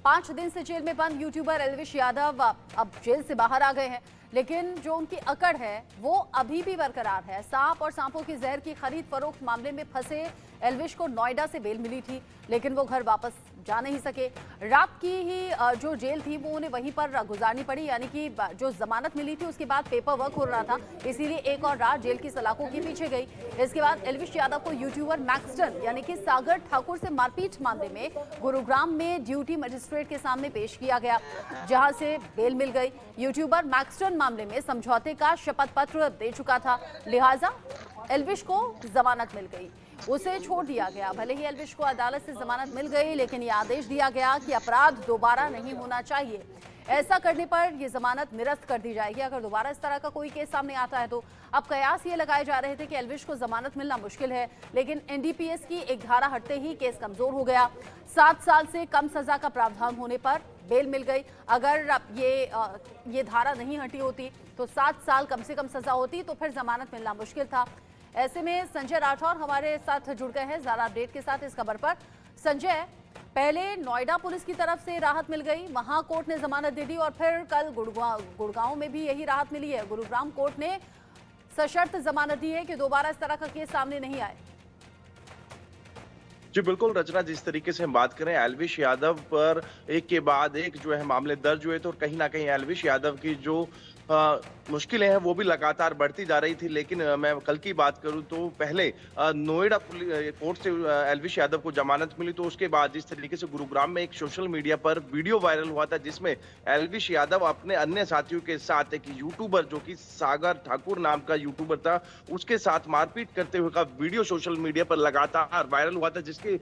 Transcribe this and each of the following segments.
5 दिन से जेल में बंद यूट्यूबर एल्विश यादव अब जेल से बाहर आ गए हैं, लेकिन जो उनकी अकड़ है वो अभी भी बरकरार है। सांप और सांपों की जहर की खरीद फरोख्त मामले में फंसे एल्विश को नोएडा से बेल मिली थी, लेकिन वो घर वापस जा नहीं सके। रात की ही जो जेल थी वो उन्हें वहीं पर गुजारनी पड़ी, यानी कि जो जमानत मिली थी उसके बाद पेपर वर्क हो रहा था, इसीलिए एक और रात जेल की सलाखों के पीछे गई। इसके बाद एल्विश यादव को यूट्यूबर मैक्सटन यानी कि सागर ठाकुर से मारपीट मामले में गुरुग्राम में ड्यूटी मजिस्ट्रेट के सामने पेश किया गया, जहां से बेल मिल गई। यूट्यूबर मैक्सटन मामले में समझौते का शपथ पत्र दे चुका था, लिहाजा एल्विश को जमानत मिल गई, उसे छोड़ दिया गया। भले ही एल्विश को अदालत से जमानत मिल गई, लेकिन यह आदेश दिया गया कि अपराध दोबारा नहीं होना चाहिए। ऐसा करने पर यह जमानत निरस्त कर दी जाएगी अगर दोबारा इस तरह का कोई केस सामने आता है तो। अब कयास ये लगाए जा रहे थे कि एल्विश को जमानत मिलना मुश्किल है, लेकिन एनडीपीएस की एक धारा हटते ही केस कमजोर हो गया। 7 साल से कम सजा का प्रावधान होने पर बेल मिल गई। अगर ये धारा नहीं हटी होती तो 7 साल कम से कम सजा होती, तो फिर जमानत मिलना मुश्किल था। ऐसे में संजय राठौर हमारे साथ जुड़ गए हैं ज़्यादा अपडेट के साथ इस खबर पर। संजय, पहले नोएडा पुलिस की तरफ से राहत मिल गई, वहां कोर्ट ने जमानत दे दी, और फिर कल गुड़गांव में भी यही राहत मिली है। गुरुग्राम कोर्ट ने सशर्त जमानत दी है कि दोबारा इस तरह का केस सामने नहीं आए। जी बिल्कुल रचना, जिस तरीके से हम बात करें एल्विश यादव पर एक के बाद एक जो है मामले दर्ज हुए, तो कहीं ना कहीं एल्विश यादव की जो मुश्किलें हैं वो भी लगातार बढ़ती जा रही थी। लेकिन मैं कल की बात करूं तो पहले नोएडा कोर्ट से एल्विश यादव को जमानत मिली, तो उसके बाद जिस तरीके से गुरुग्राम में एक सोशल मीडिया पर वीडियो वायरल हुआ था जिसमें एल्विश यादव अपने अन्य साथियों के साथ एक यूट्यूबर जो कि सागर ठाकुर नाम का यूट्यूबर था उसके साथ मारपीट करते हुए का वीडियो सोशल मीडिया पर लगातार वायरल हुआ था, जिसके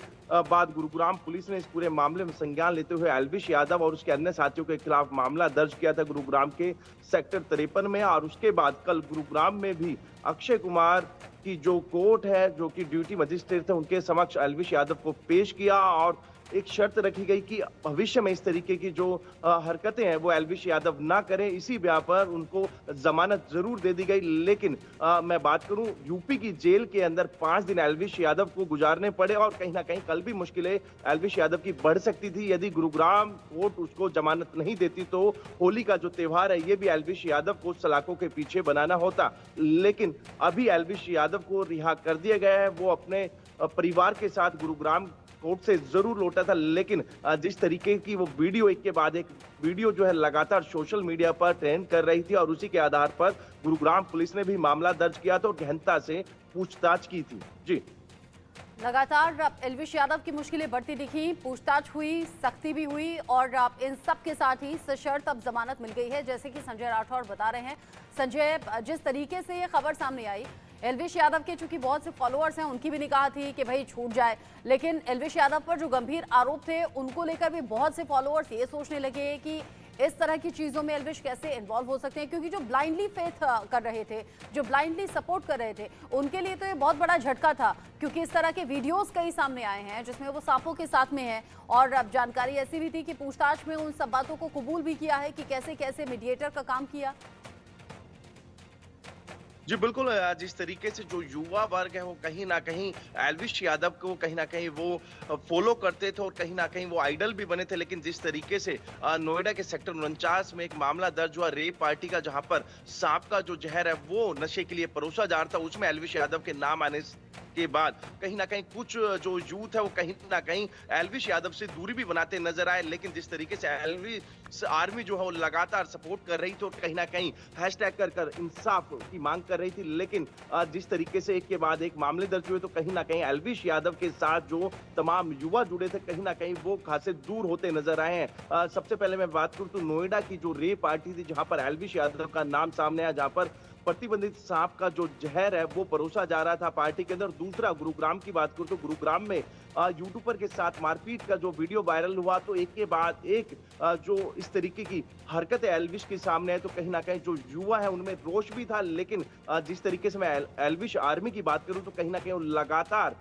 बाद गुरुग्राम पुलिस ने इस पूरे मामले में संज्ञान लेते हुए एल्विश यादव और उसके अन्य साथियों के खिलाफ मामला दर्ज किया था गुरुग्राम के सेक्टर 53 में। और उसके बाद कल गुरुग्राम में भी अक्षय कुमार की जो कोर्ट है जो कि ड्यूटी मजिस्ट्रेट थे उनके समक्ष एल्विश यादव को पेश किया, और एक शर्त रखी गई कि भविष्य में इस तरीके की जो हरकतें हैं वो एल्विश यादव ना करें। इसी ब्याह पर उनको जमानत जरूर दे दी गई। लेकिन मैं बात करूं यूपी की जेल के अंदर 5 दिन एल्विश यादव को गुजारने पड़े, और कहीं ना कहीं कल भी मुश्किलें एल्विश यादव की बढ़ सकती थी यदि गुरुग्राम कोर्ट उसको जमानत नहीं देती। तो होली का जो त्योहार है ये भी एल्विश यादव को सलाखों के पीछे बनाना होता, लेकिन अभी एल्विश यादव को रिहा कर दिया गया है। वो अपने परिवार के साथ गुरुग्राम कोर्ट से जरूर लौटा था, लेकिन जिस तरीके की वो वीडियो एक के बाद एक वीडियो जो है लगातार सोशल मीडिया पर ट्रेंड कर रही थी, और उसी के आधार पर गुरुग्राम पुलिस ने भी मामला दर्ज किया था और गहनता से पूछताछ की थी। जी, लगातार एल्विश यादव की मुश्किलें बढ़ती दिखी, पूछताछ हुई, सख्ती भी हुई, और इन सब के साथ ही सशर्त अब जमानत मिल गई है, जैसे कि संजय राठौर बता रहे हैं। संजय, जिस तरीके से ये खबर सामने आई, एल्विश यादव के चूंकि बहुत से फॉलोअर्स हैं, उनकी भी निगाह थी कि भाई छूट जाए, लेकिन एल्विश यादव पर जो गंभीर आरोप थे उनको लेकर भी बहुत से फॉलोअर्स ये सोचने लगे कि इस तरह की चीजों में एल्विश कैसे इन्वॉल्व हो सकते हैं, क्योंकि जो ब्लाइंडली फेथ कर रहे थे, जो ब्लाइंडली सपोर्ट कर रहे थे, उनके लिए तो ये बहुत बड़ा झटका था, क्योंकि इस तरह के वीडियोस कई सामने आए हैं जिसमें वो सांपों के साथ में है। और अब जानकारी ऐसी भी थी कि पूछताछ में उन सब बातों को कबूल भी किया है कि कैसे कैसे मीडिएटर का काम किया। जी बिल्कुल, जिस तरीके से जो युवा वर्ग है वो कहीं ना कहीं एल्विश यादव को कहीं ना कहीं वो फॉलो करते थे और कहीं ना कहीं वो आइडल भी बने थे। लेकिन जिस तरीके से नोएडा के सेक्टर 49 में एक मामला दर्ज हुआ रेप पार्टी का, जहां पर सांप का जो जहर है वो नशे के लिए परोसा जा रहा था, उसमें एल्विश यादव के नाम आने के बाद कहीं ना कहीं कुछ जो यूथ है वो कहीं ना कहीं एल्विश यादव से दूरी भी बनाते नजर आए। लेकिन जिस तरीके से एल्विश आर्मी जो है वो लगातार सपोर्ट कर रही थी और कहीं ना कहीं हैशटैग कर कर इंसाफ की मांग कर रही थी, लेकिन जिस तरीके से एक के बाद एक मामले दर्ज हुए तो कहीं ना कहीं एल्विश यादव के साथ जो तमाम युवा जुड़े थे कहीं ना कहीं वो खासे दूर होते नजर आए हैं। सबसे पहले मैं बात करूं तो नोएडा की जो रेप पार्टी थी जहां पर एल्विश यादव का नाम सामने आया, जहां पर प्रतिबंधित सांप का जो जहर है वो परोसा जा रहा था पार्टी के अंदर। दूसरा गुरुग्राम की बात करूं तो गुरुग्राम में यूट्यूबर के साथ मारपीट का जो वीडियो वायरल हुआ, तो एक के बाद एक जो इस तरीके की हरकतें एल्विश के सामने है, तो कहीं ना कहीं जो युवा है उनमें रोष भी था। लेकिन जिस तरीके से मैं एल्विश आर्मी की बात करूं तो कहीं ना कहीं लगातार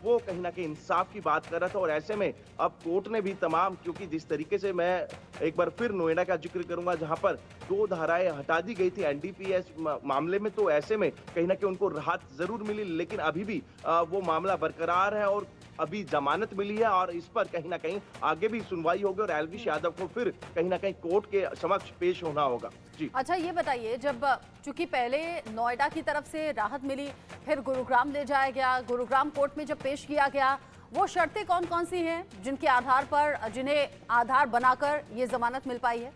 वो कहीं ना कहीं इंसाफ की बात कर रहा था। और ऐसे में अब कोर्ट ने भी तमाम, क्योंकि जिस तरीके से मैं एक बार फिर नोएडा का जिक्र करूंगा जहां पर 2 धाराएं हटा दी गई थी एनडीपीएस मामले में, तो ऐसे में कहीं ना कहीं उनको राहत जरूर मिली, लेकिन अभी भी वो मामला बरकरार है और अभी जमानत मिली है और इस पर कहीं ना कहीं आगे भी सुनवाई होगी और एल्विश यादव को फिर कहीं ना कहीं कोर्ट के समक्ष पेश होना होगा। जी अच्छा, ये बताइए, जब चूंकि पहले नोएडा की तरफ से राहत मिली, फिर गुरुग्राम ले जाया गया, गुरुग्राम कोर्ट में जब पेश किया गया, वो शर्तें कौन कौन सी हैं जिनके आधार पर, जिन्हें आधार बनाकर ये जमानत मिल पाई है?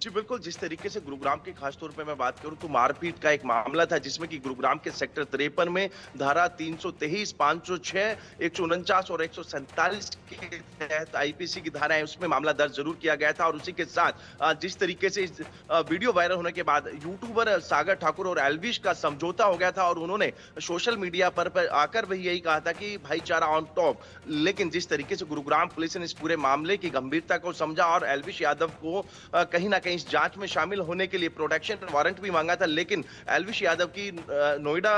जी बिल्कुल, जिस तरीके से गुरुग्राम की खास तौर पे मैं बात करूं तो मारपीट का एक मामला था जिसमें कि गुरुग्राम के सेक्टर 53 में धारा 323, 506, 149 और 147 के तहत आईपीसी की धारा है उसमें मामला दर्ज जरूर किया गया था। और उसी के साथ जिस तरीके से इस वीडियो वायरल होने के बाद यूट्यूबर सागर ठाकुर और एल्विश का समझौता हो गया था और उन्होंने सोशल मीडिया पर आकर भी यही कहा था कि भाईचारा ऑन टॉप। लेकिन जिस तरीके से गुरुग्राम पुलिस ने इस पूरे मामले की गंभीरता को समझा और एल्विश यादव को कहीं ना कहीं इस जांच में शामिल होने के लिए प्रोटेक्शन वारंट भी मांगा था, लेकिन एल्विश यादव की नोएडा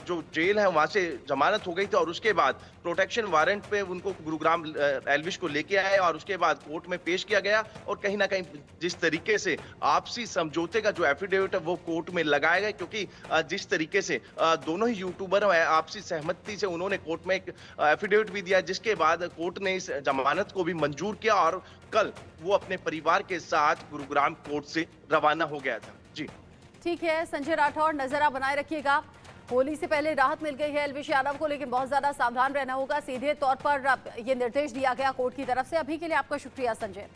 जो जेल है वहां से जमानत हो गई थी और उसके बाद प्रोटेक्शन वारंट पे उनको गुरुग्राम एल्विश को लेके आए और उसके बाद कोर्ट में पेश किया गया। और कहीं ना कहीं जिस तरीके से आपसी समझौते का जो एफिडेविट है वो कोर्ट में लगाया गया, क्योंकि जिस तरीके से दोनों ही यूट्यूबर आपसी सहमति से उन्होंने कोर्ट में एक एफिडेविट भी दिया, जिसके बाद कोर्ट ने इस जमानत को भी मंजूर किया और कल वो अपने परिवार के साथ गुरुग्राम कोर्ट से रवाना हो गया था। जी ठीक है संजय राठौड़, नजर आप बनाए रखिएगा। होली से पहले राहत मिल गई है एल्विश यादव को, लेकिन बहुत ज्यादा सावधान रहना होगा। सीधे तौर पर ये निर्देश दिया गया कोर्ट की तरफ से। अभी के लिए आपका शुक्रिया संजय।